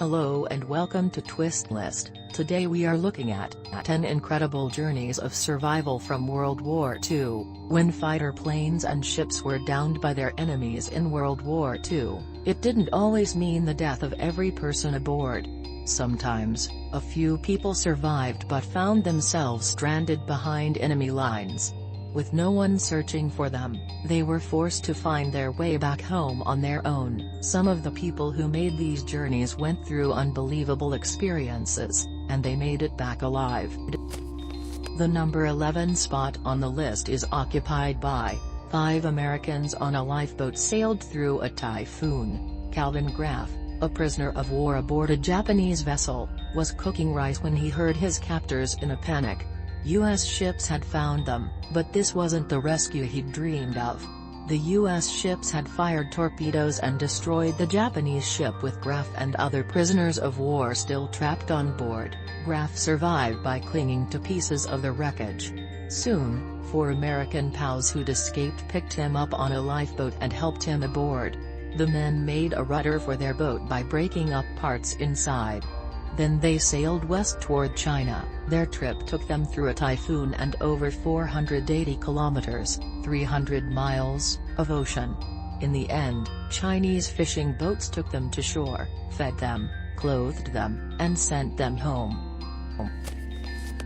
Hello and welcome to Twist List. Today we are looking at 10 incredible journeys of survival from World War II, when fighter planes and ships were downed by their enemies in World War II. It didn't always mean the death of every person aboard. Sometimes, a few people survived but found themselves stranded behind enemy lines. With no one searching for them, they were forced to find their way back home on their own. Some of the people who made these journeys went through unbelievable experiences, and they made it back alive. The number 11 spot on the list is occupied by 5 Americans on a lifeboat sailed through a typhoon. Calvin Graf, a prisoner of war aboard a Japanese vessel, was cooking rice when he heard his captors in a panic. U.S. ships had found them, but this wasn't the rescue he'd dreamed of. The U.S. ships had fired torpedoes and destroyed the Japanese ship with Graf and other prisoners of war still trapped on board. Graf survived by clinging to pieces of the wreckage. Soon, 4 American pals who'd escaped picked him up on a lifeboat and helped him aboard. The men made a rudder for their boat by breaking up parts inside. Then they sailed west toward China. Their trip took them through a typhoon and over 480 kilometers, 300 miles, of ocean. In the end, Chinese fishing boats took them to shore, fed them, clothed them, and sent them home.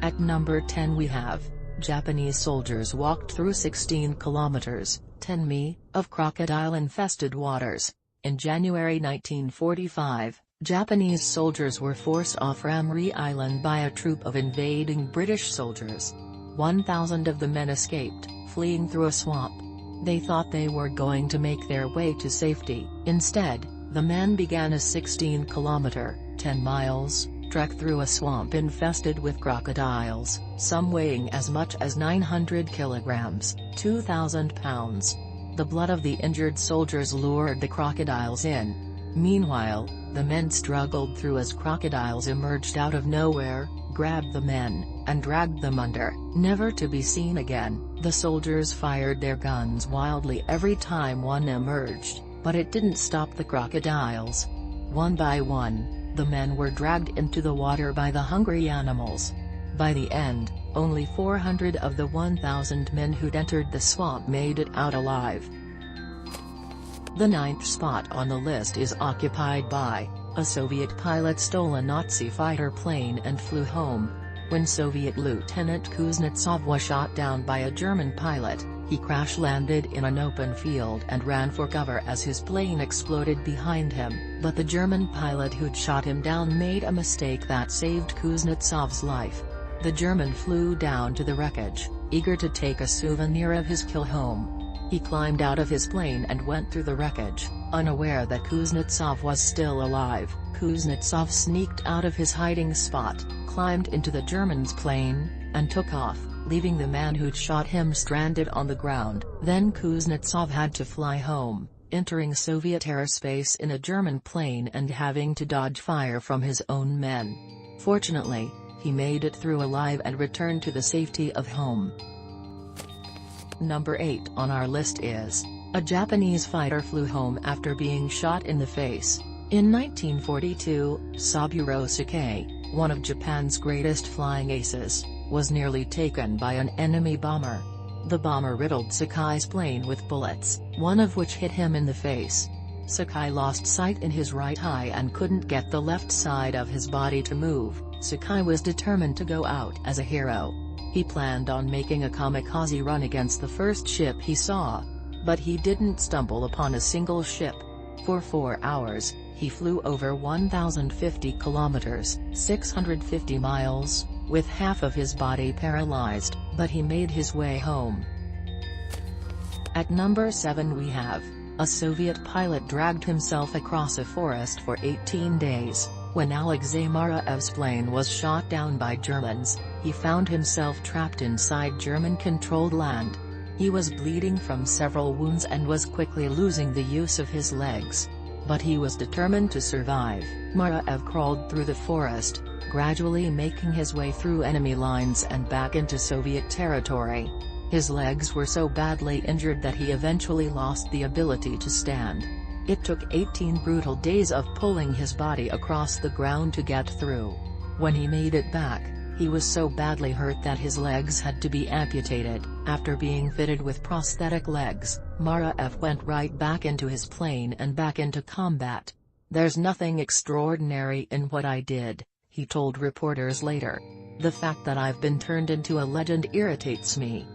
At number 10 we have, Japanese soldiers walked through 16 kilometers, 10 mi, of crocodile-infested waters. In January 1945, Japanese soldiers were forced off Ramri Island by a troop of invading British soldiers. 1,000 of the men escaped, fleeing through a swamp. They thought they were going to make their way to safety. Instead, the men began a 16-kilometer, 10 miles, trek through a swamp infested with crocodiles, some weighing as much as 900 kilograms, 2,000 pounds. The blood of the injured soldiers lured the crocodiles in. Meanwhile, the men struggled through as crocodiles emerged out of nowhere, grabbed the men, and dragged them under, never to be seen again. The soldiers fired their guns wildly every time one emerged, but it didn't stop the crocodiles. One by one, the men were dragged into the water by the hungry animals. By the end, only 400 of the 1,000 men who'd entered the swamp made it out alive. The 9th spot on the list is occupied by, a Soviet pilot stole a Nazi fighter plane and flew home. When Soviet Lieutenant Kuznetsov was shot down by a German pilot, he crash-landed in an open field and ran for cover as his plane exploded behind him, but the German pilot who'd shot him down made a mistake that saved Kuznetsov's life. The German flew down to the wreckage, eager to take a souvenir of his kill home. He climbed out of his plane and went through the wreckage, unaware that Kuznetsov was still alive. Kuznetsov sneaked out of his hiding spot, climbed into the German's plane, and took off, leaving the man who'd shot him stranded on the ground. Then Kuznetsov had to fly home, entering Soviet airspace in a German plane and having to dodge fire from his own men. Fortunately, he made it through alive and returned to the safety of home. Number 8 on our list is, a Japanese fighter flew home after being shot in the face. In 1942, Saburo Sakai, one of Japan's greatest flying aces, was nearly taken by an enemy bomber. The bomber riddled Sakai's plane with bullets, one of which hit him in the face. Sakai lost sight in his right eye and couldn't get the left side of his body to move. Sakai was determined to go out as a hero. He planned on making a kamikaze run against the first ship he saw. But he didn't stumble upon a single ship. For 4 hours, he flew over 1,050 kilometers, 650 miles, with half of his body paralyzed, but he made his way home. At number 7 we have, a Soviet pilot dragged himself across a forest for 18 days. When Alexei Maraev's plane was shot down by Germans, he found himself trapped inside German-controlled land. He was bleeding from several wounds and was quickly losing the use of his legs. But he was determined to survive. Maraev crawled through the forest, gradually making his way through enemy lines and back into Soviet territory. His legs were so badly injured that he eventually lost the ability to stand. It took 18 brutal days of pulling his body across the ground to get through. When he made it back, he was so badly hurt that his legs had to be amputated. After being fitted with prosthetic legs, Maraf went right back into his plane and back into combat. "There's nothing extraordinary in what I did," he told reporters later. "The fact that I've been turned into a legend irritates me."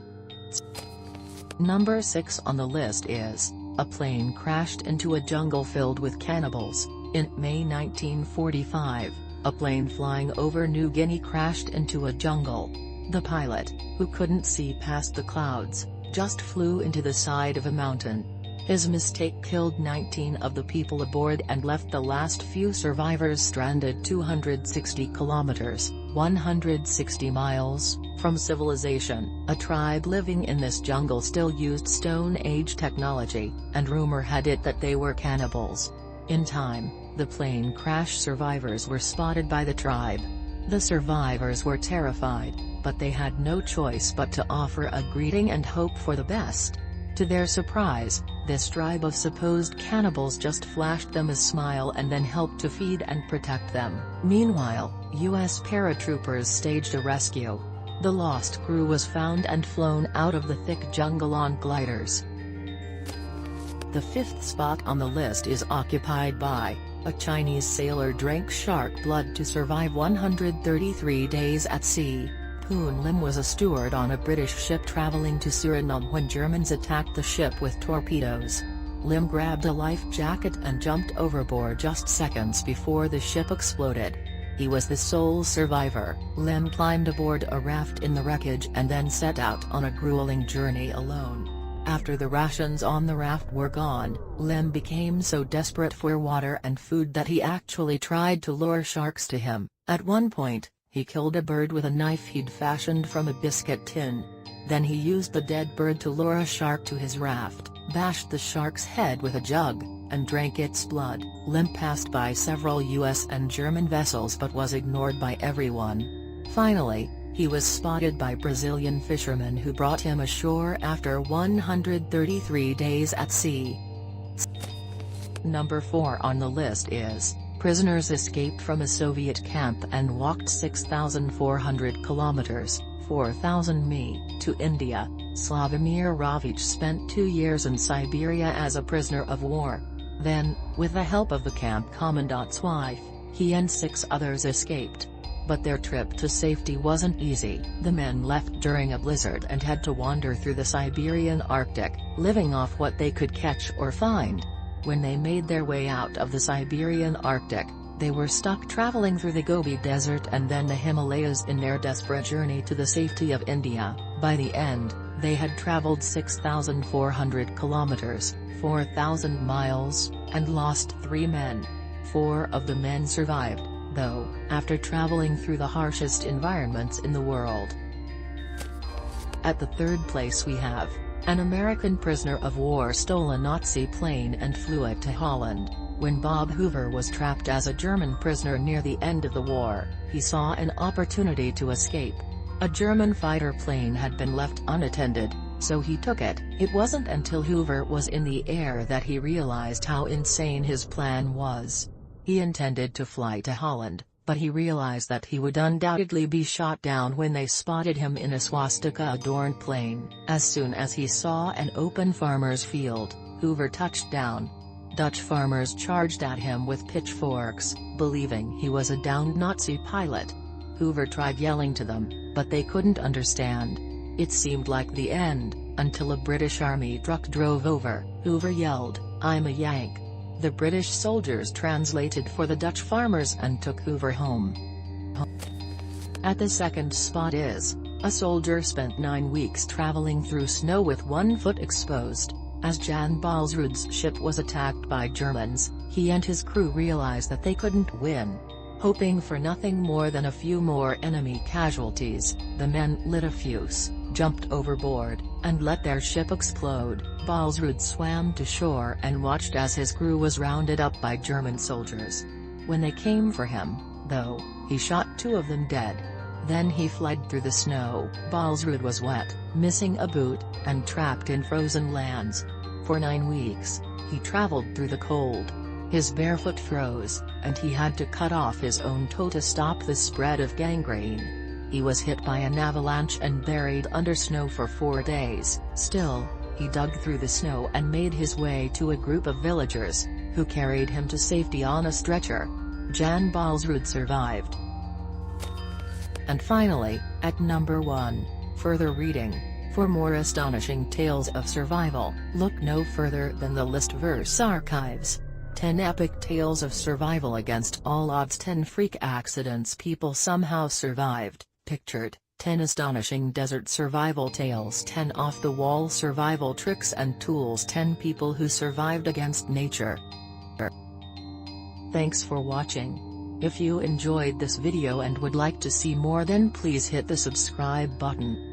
Number 6 on the list is, a plane crashed into a jungle filled with cannibals. In May 1945, a plane flying over New Guinea crashed into a jungle. The pilot, who couldn't see past the clouds, just flew into the side of a mountain. His mistake killed 19 of the people aboard and left the last few survivors stranded 260 kilometers, 160 miles, from civilization. A tribe living in this jungle still used Stone Age technology, and rumor had it that they were cannibals. In time, the plane crash survivors were spotted by the tribe. The survivors were terrified, but they had no choice but to offer a greeting and hope for the best. To their surprise, this tribe of supposed cannibals just flashed them a smile and then helped to feed and protect them. Meanwhile, U.S. paratroopers staged a rescue. The lost crew was found and flown out of the thick jungle on gliders. The 5th spot on the list is occupied by, a Chinese sailor drank shark blood to survive 133 days at sea. Poon Lim was a steward on a British ship traveling to Suriname when Germans attacked the ship with torpedoes. Lim grabbed a life jacket and jumped overboard just seconds before the ship exploded. He was the sole survivor. Lim climbed aboard a raft in the wreckage and then set out on a grueling journey alone. After the rations on the raft were gone, Lim became so desperate for water and food that he actually tried to lure sharks to him. At one point, he killed a bird with a knife he'd fashioned from a biscuit tin. Then he used the dead bird to lure a shark to his raft, bashed the shark's head with a jug, and drank its blood. Lim passed by several US and German vessels but was ignored by everyone. Finally, he was spotted by Brazilian fishermen who brought him ashore after 133 days at sea. Number 4 on the list is, prisoners escaped from a Soviet camp and walked 6,400 kilometers, 4,000 mi, to India. Slavomir Ravich spent 2 years in Siberia as a prisoner of war. Then, with the help of the camp commandant's wife, he and 6 others escaped. But their trip to safety wasn't easy. The men left during a blizzard and had to wander through the Siberian Arctic, living off what they could catch or find. When they made their way out of the Siberian Arctic, they were stuck traveling through the Gobi Desert and then the Himalayas in their desperate journey to the safety of India. By the end, they had traveled 6,400 kilometers, 4,000 miles, and lost 3 men. 4 of the men survived, though, after traveling through the harshest environments in the world. At the 3rd place we have, an American prisoner of war stole a Nazi plane and flew it to Holland. When Bob Hoover was trapped as a German prisoner near the end of the war, he saw an opportunity to escape. A German fighter plane had been left unattended, so he took it. It wasn't until Hoover was in the air that he realized how insane his plan was. He intended to fly to Holland, but he realized that he would undoubtedly be shot down when they spotted him in a swastika-adorned plane. As soon as he saw an open farmer's field, Hoover touched down. Dutch farmers charged at him with pitchforks, believing he was a downed Nazi pilot. Hoover tried yelling to them, but they couldn't understand. It seemed like the end, until a British army truck drove over. Hoover yelled, "I'm a Yank." The British soldiers translated for the Dutch farmers and took Hoover home. At the 2nd spot is, a soldier spent 9 weeks traveling through snow with 1 foot exposed. As Jan Balsrud's ship was attacked by Germans, he and his crew realized that they couldn't win. Hoping for nothing more than a few more enemy casualties, the men lit a fuse, jumped overboard, and let their ship explode. Balsrud swam to shore and watched as his crew was rounded up by German soldiers. When they came for him, though, he shot 2 of them dead. Then he fled through the snow. Balsrud was wet, missing a boot, and trapped in frozen lands. For 9 weeks, He traveled through the cold. His barefoot froze, and he had to cut off his own toe to stop the spread of gangrene. He was hit by an avalanche and buried under snow for 4 days. Still, he dug through the snow and made his way to a group of villagers, who carried him to safety on a stretcher. Jan Balsrud survived. And finally, at number 1, further reading. For more astonishing tales of survival, look no further than the Listverse archives. 10 epic tales of survival against all odds. 10 freak accidents people somehow survived, pictured. 10 astonishing desert survival tales. 10 off-the-wall survival tricks and tools. 10 people who survived against nature. Thanks for watching. If you enjoyed this video and would like to see more, then please hit the subscribe button.